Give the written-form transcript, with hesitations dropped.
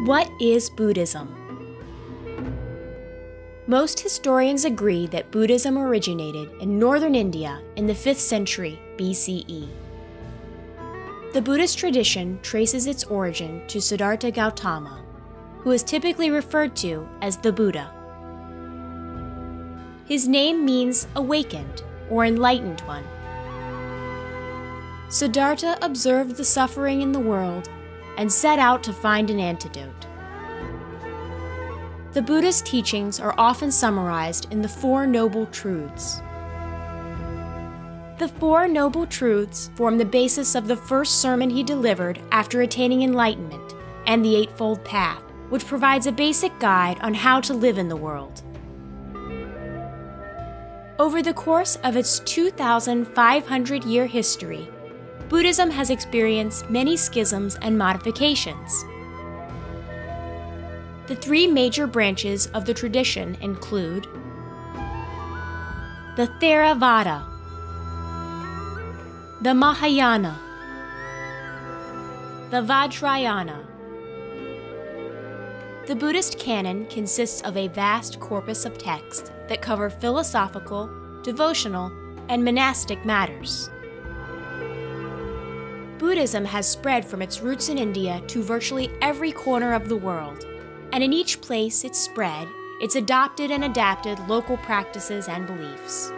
What is Buddhism? Most historians agree that Buddhism originated in northern India in the 5th century BCE. The Buddhist tradition traces its origin to Siddhartha Gautama, who is typically referred to as the Buddha. His name means awakened or enlightened one. Siddhartha observed the suffering in the world and set out to find an antidote. The Buddha's teachings are often summarized in the Four Noble Truths. The Four Noble Truths form the basis of the first sermon he delivered after attaining enlightenment and the Eightfold Path, which provides a basic guide on how to live in the world. Over the course of its 2,500-year history, Buddhism has experienced many schisms and modifications. The three major branches of the tradition include the Theravada, the Mahayana, the Vajrayana. The Buddhist canon consists of a vast corpus of texts that cover philosophical, devotional, and monastic matters. Buddhism has spread from its roots in India to virtually every corner of the world, and in each place it's spread, it's adopted and adapted local practices and beliefs.